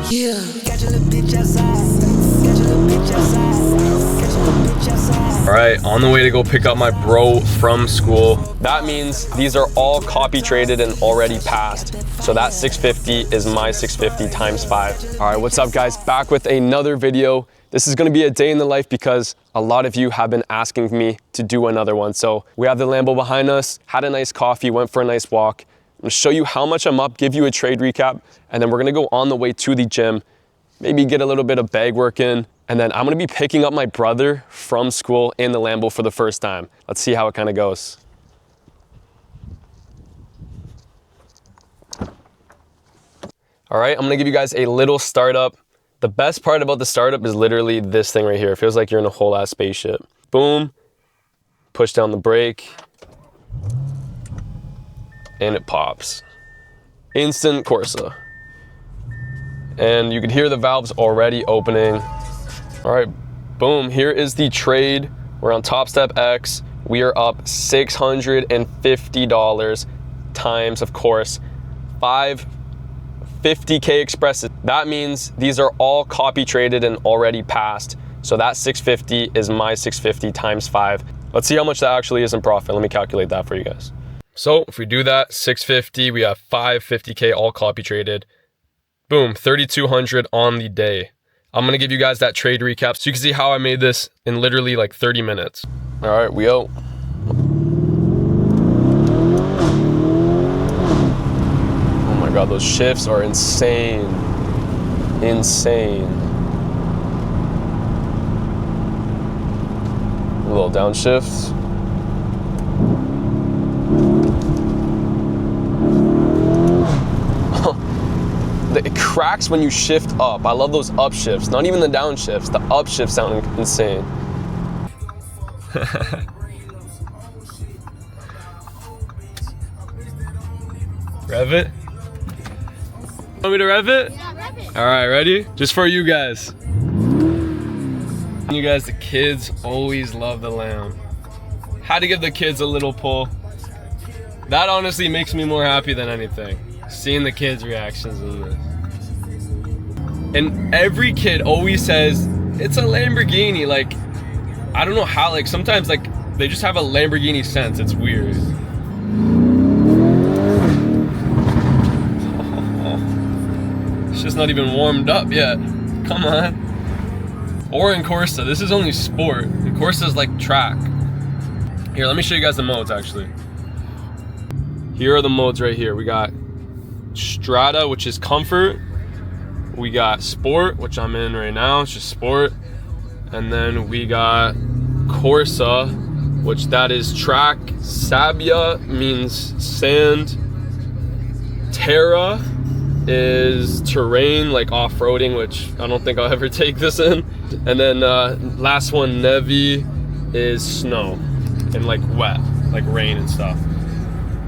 Yeah, got your little bitch outside. Got your little bitch outside. Got your little bitch outside. All right, on the way to go pick up my bro from school. That means these are all copy traded and already passed. So that 650 is my 650 times 5. All right, what's up guys? Back with another video. This is gonna be a day in the life because a lot of you have been asking me to do another one. So we have the Lambo behind us, had a nice coffee, went for a nice walk. I'm gonna show you how much I'm up, give you a trade recap, and then we're gonna go on the way to the gym, maybe get a little bit of bag work in, and then I'm gonna be picking up my brother from school in the Lambo for the first time. Let's see how it kind of goes. All right, I'm gonna give you guys a little startup. The best part about the startup is literally this thing right here. It feels like you're in a whole ass spaceship. Boom, push down the brake, and it pops. Instant Corsa. And you can hear the valves already opening. All right, boom, here is the trade. We're on Top Step X. We are up $650 times, of course, 550K expresses. That means these are all copy traded and already passed. So that 650 is my 650 times 5. Let's see how much that actually is in profit. Let me calculate that for you guys. So if we do that, 650, we have 550K all copy traded. Boom, 3,200 on the day. I'm gonna give you guys that trade recap so you can see how I made this in literally like 30 minutes. All right, we out. Oh my God, those shifts are insane. Insane. A little downshift. It cracks when you shift up. I love those upshifts. Not even the downshifts. The upshifts sound insane. Rev it? Want me to rev it? Yeah, rev it. All right, ready? Just for you guys. You guys, the kids always love the Lamb. Had to give the kids a little pull. That honestly makes me more happy than anything. Seeing the kids' reactions in this. And every kid always says, it's a Lamborghini. Like, I don't know how, like sometimes like they just have a Lamborghini sense. It's weird. It's just not even warmed up yet. Come on. Or in Corsa, this is only sport. And Corsa is like track. Here, let me show you guys the modes actually. Here are the modes right here. We got Strata, which is comfort. We got sport, which I'm in right now. It's just sport. And then we got Corsa, which that is track. Sabia means sand. Terra is terrain, like off-roading, which I don't think I'll ever take this in. And then last one, Nevi, is snow and like wet, like rain and stuff.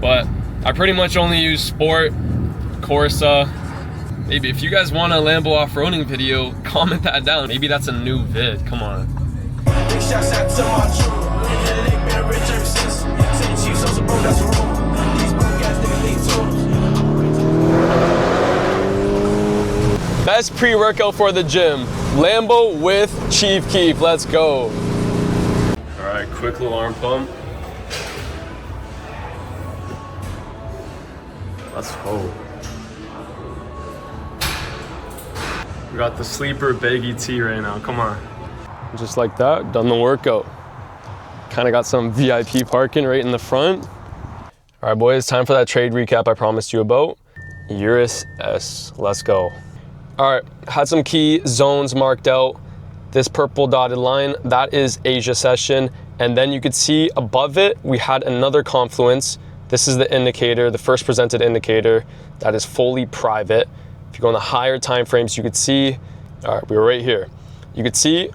But I pretty much only use sport, Corsa. Maybe if you guys want a Lambo off-roading video, comment that down. Maybe that's a new vid, come on. Best pre-workout for the gym. Lambo with Chief Keef, let's go. All right, quick little arm pump. Let's go. We got the sleeper baggy tee right now, come on. Just like that, done the workout. Kind of got some VIP parking right in the front. All right, boys, time for that trade recap I promised you about. Urus S, let's go. All right, had some key zones marked out. This purple dotted line, that is Asia session. And then you could see above it, we had another confluence. This is the indicator, the first presented indicator that is fully private. If you go on the higher time frames, you could see, all right, we were right here. You could see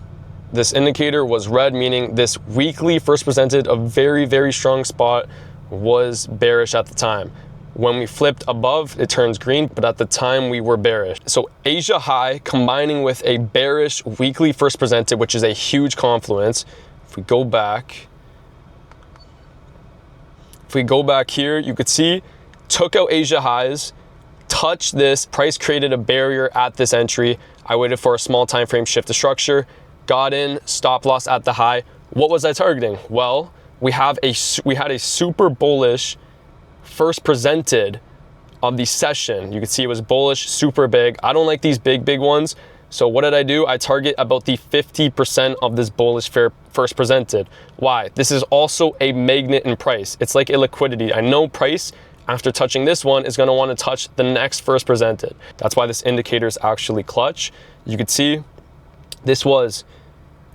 this indicator was red, meaning this weekly first presented a very, very strong spot was bearish at the time. When we flipped above, it turns green, but at the time we were bearish. So Asia high combining with a bearish weekly first presented, which is a huge confluence. If we go back here, you could see, took out Asia highs, touched this, price created a barrier at this entry. I waited for a small time frame shift to structure, got in, stop loss at the high. What was I targeting? Well, we had a super bullish first presented of the session. You can see it was bullish, super big. I don't like these big ones. So what did I do? I target about the 50% of this bullish first presented. Why? This is also a magnet in price. It's like a liquidity. I know price, after touching this one, is gonna wanna touch the next first presented. That's why this indicator is actually clutch. You could see this was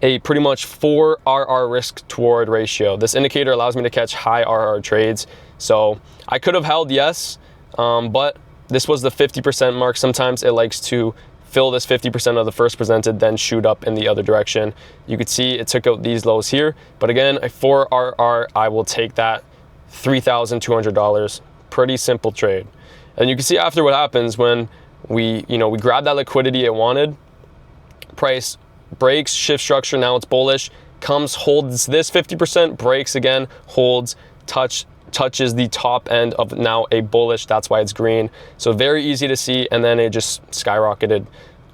a pretty much 4 RR risk toward ratio. This indicator allows me to catch high RR trades. So I could have held, yes, but this was the 50% mark. Sometimes it likes to fill this 50% of the first presented, then shoot up in the other direction. You could see it took out these lows here, but again, a 4 RR, I will take that $3,200. Pretty simple trade. And you can see after what happens when we grab that liquidity it wanted, price breaks, shift structure, now it's bullish, comes, holds this 50%, breaks again, holds, touches the top end of now a bullish, that's why it's green. So very easy to see, and then it just skyrocketed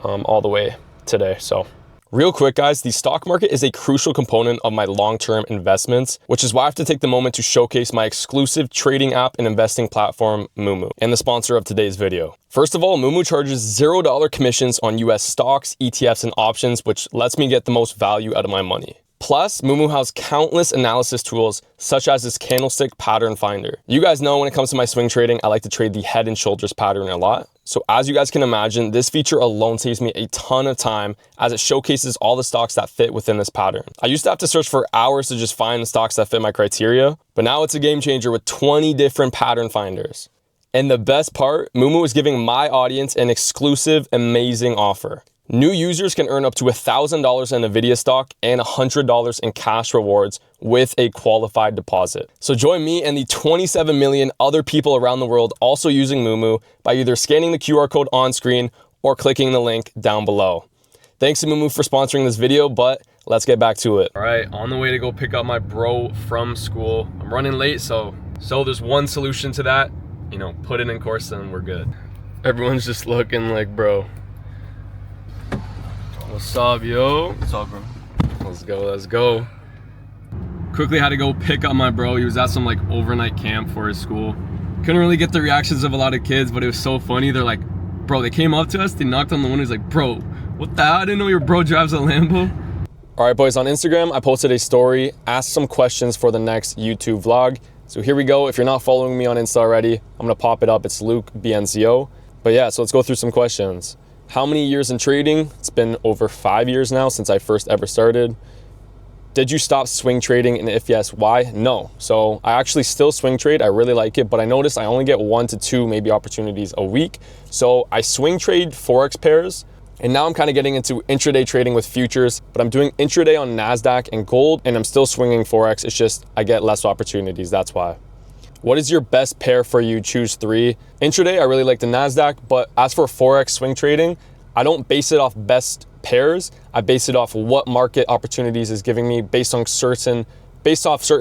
all the way today. So real quick, guys, the stock market is a crucial component of my long-term investments, which is why I have to take the moment to showcase my exclusive trading app and investing platform, Moomoo, and the sponsor of today's video. First of all, Moomoo charges $0 commissions on US stocks, ETFs, and options, which lets me get the most value out of my money. Plus, Moomoo has countless analysis tools, such as this candlestick pattern finder. You guys know when it comes to my swing trading, I like to trade the head and shoulders pattern a lot. So as you guys can imagine, this feature alone saves me a ton of time as it showcases all the stocks that fit within this pattern. I used to have to search for hours to just find the stocks that fit my criteria, but now it's a game changer with 20 different pattern finders. And the best part, Moomoo is giving my audience an exclusive, amazing offer. New users can earn up to $1,000 in Nvidia stock and $100 in cash rewards with a qualified deposit. So join me and the 27 million other people around the world also using Moomoo by either scanning the QR code on screen or clicking the link down below. Thanks to Moomoo for sponsoring this video, but let's get back to it. All right, on the way to go pick up my bro from school. I'm running late, so there's one solution to that. Put it in course and we're good. Everyone's just looking like, bro. What's up, yo? What's up, bro? Let's go. Quickly had to go pick up my bro. He was at some like overnight camp for his school. Couldn't really get the reactions of a lot of kids, but it was so funny. They're like, bro, they came up to us, they knocked on the window. He's like, bro, what the hell? I didn't know your bro drives a Lambo. All right, boys, on Instagram, I posted a story, asked some questions for the next YouTube vlog. So here we go. If you're not following me on Insta already, I'm gonna pop it up. It's Luke BNCO. But yeah, so let's go through some questions. How many years in trading? It's been over 5 years now since I first ever started. Did you stop swing trading, and if yes, why? No. So I actually still swing trade. I really like it, but I noticed I only get 1 to 2 maybe opportunities a week. So I swing trade Forex pairs, and now I'm kind of getting into intraday trading with futures, but I'm doing intraday on NASDAQ and gold, and I'm still swinging Forex. It's just I get less opportunities, that's why. What is your best pair for you? Choose 3. Intraday, I really like the NASDAQ, but as for Forex swing trading, I don't base it off best pairs. I base it off what market opportunities is giving me based off certain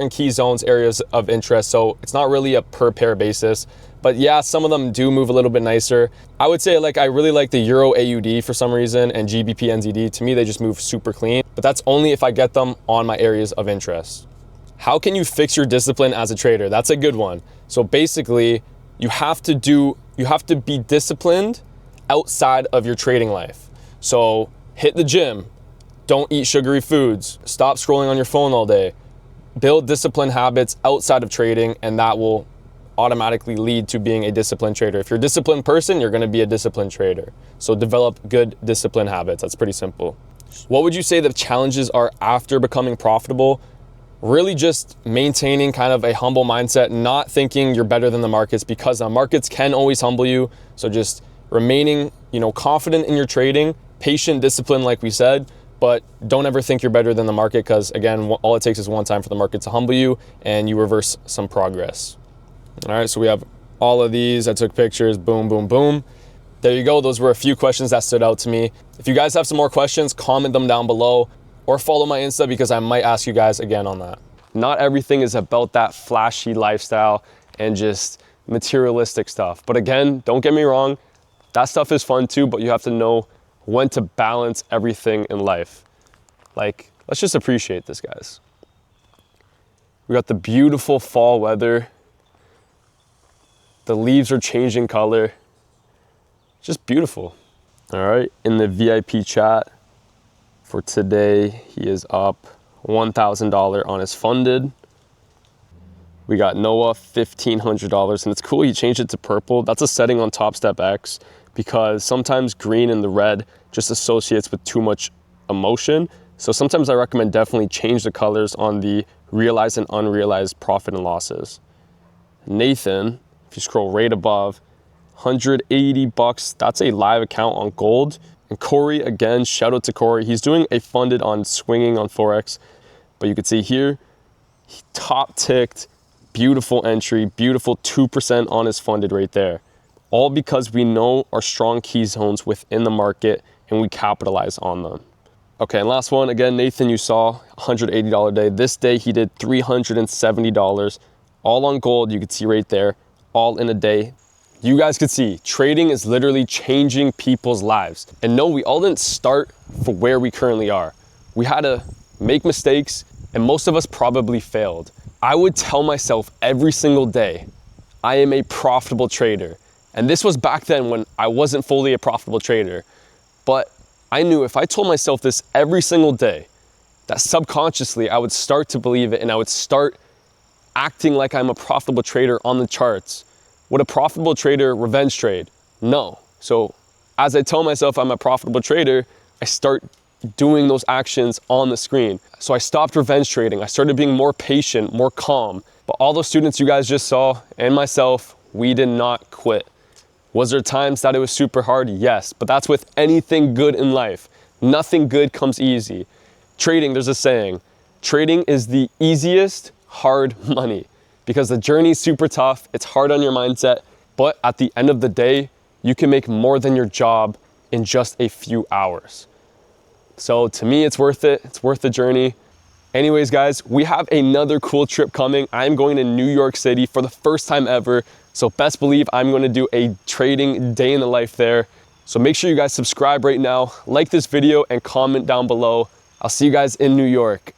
key zones, areas of interest. So it's not really a per pair basis, but yeah, some of them do move a little bit nicer. I would say I really like the Euro AUD for some reason and GBP NZD. To me, they just move super clean, but that's only if I get them on my areas of interest. How can you fix your discipline as a trader? That's a good one. So basically, you have to be disciplined outside of your trading life. So hit the gym, don't eat sugary foods, stop scrolling on your phone all day, build disciplined habits outside of trading, and that will automatically lead to being a disciplined trader. If you're a disciplined person, you're gonna be a disciplined trader. So develop good disciplined habits. That's pretty simple. What would you say the challenges are after becoming profitable? Really just maintaining kind of a humble mindset, not thinking you're better than the markets, because the markets can always humble you. So just remaining, confident in your trading, patient, disciplined, like we said, but don't ever think you're better than the market, because again, all it takes is one time for the market to humble you and you reverse some progress. All right, so we have all of these. I took pictures, boom, boom, boom. There you go. Those were a few questions that stood out to me. If you guys have some more questions, comment them down below, or follow my Insta, because I might ask you guys again on that. Not everything is about that flashy lifestyle and just materialistic stuff. But again, don't get me wrong, that stuff is fun too, but you have to know when to balance everything in life. Like, let's just appreciate this, guys. We got the beautiful fall weather. The leaves are changing color. Just beautiful. All right, in the VIP chat for today, he is up $1,000 on his funded. We got Noah, $1,500, and it's cool he changed it to purple. That's a setting on Top Step X because sometimes green and the red just associates with too much emotion. So sometimes I recommend definitely change the colors on the realized and unrealized profit and losses. Nathan, if you scroll right above, $180, that's a live account on gold. And Corey, again, shout out to Corey. He's doing a funded on swinging on Forex, but you can see here, he top ticked, beautiful entry, beautiful 2% on his funded right there. All because we know our strong key zones within the market and we capitalize on them. Okay, and last one, again, Nathan, you saw $180 day. This day he did $370, all on gold, you can see right there, all in a day. You guys could see, trading is literally changing people's lives. And no, we all didn't start for where we currently are. We had to make mistakes, and most of us probably failed. I would tell myself every single day, I am a profitable trader. And this was back then when I wasn't fully a profitable trader. But I knew if I told myself this every single day, that subconsciously I would start to believe it and I would start acting like I'm a profitable trader on the charts. Would a profitable trader revenge trade? No. So as I tell myself I'm a profitable trader, I start doing those actions on the screen. So I stopped revenge trading. I started being more patient, more calm. But all those students you guys just saw and myself, we did not quit. Was there times that it was super hard? Yes, but that's with anything good in life. Nothing good comes easy. Trading, there's a saying, trading is the easiest hard money because the journey is super tough. It's hard on your mindset, but at the end of the day, you can make more than your job in just a few hours. So to me, it's worth it. It's worth the journey. Anyways, guys, we have another cool trip coming. I'm going to New York City for the first time ever. So best believe I'm going to do a trading day in the life there. So make sure you guys subscribe right now, like this video, and comment down below. I'll see you guys in New York.